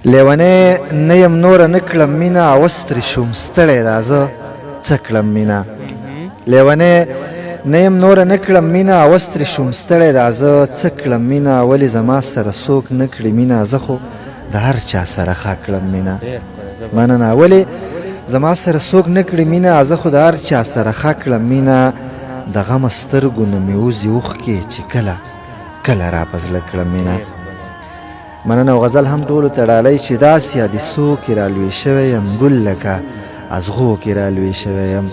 لیونی نه یم نوره نه کړم مینه اوسترې شوم ستړی دا زه څه کړم مینه لیونی نه یم نوره نه کړم مینه اوسترې شوم ستړی دا زه څه کړم مینه ولې زما سره څوک نه کړي مینه زه خو د هر چا سره ښه کړم مینه مننه ولې زما سره څوک نه کړي مینه زه خو د هر چا سره ښه کړم مینه د غمه سترګو نه مې وځي اوښکې چې کله کله را په زړه کړم مینه مننه او غزل هم ټولو ته ډالۍ چې داسې حادثو کې رالوی شوی یم ګل لکه ازغو کې رالوی شوی یم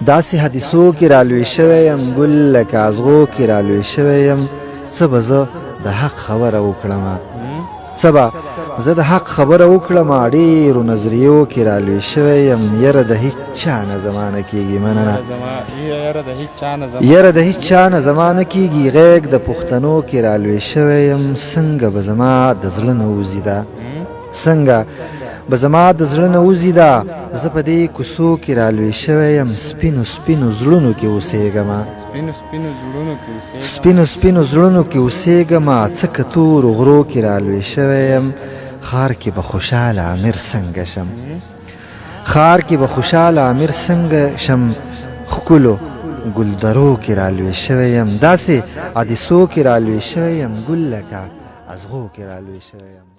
داسې حادثو کې رالوی شوی یم ګل لکه ازغو کې رالوی شوی یم څه به زه د حق خبره وکړمه څه به زه د حق خبره وکړم ډېرو نظریو کې رالوی شوی یم یره د هیڅ چا نه زما نه کېږي مننه یره د هیڅ چا نه زما نه کېږي غیږ د پښتنو کې رالوی شوی یم څنګه به زما د زړه نه وځي دا څنګه به زما د زړه نه وځي دا زه په دې کوڅو کې رالوی شوی یم سپینو سپینو زړونو کې اوسېږمه سپینو سپینو زړونو کې اوسېږمه څه که تورو غرو کې رالوی شوی یم ښار کې به خوشحاله امیر څنګه شم ښار کې به خوشحاله امیر څنګه شم ښکلو ګلدرو کې رالوی شوی یم داسې حادثو کې رالوی شوی یم ګل لکه ازغو کې رالوی شوی یم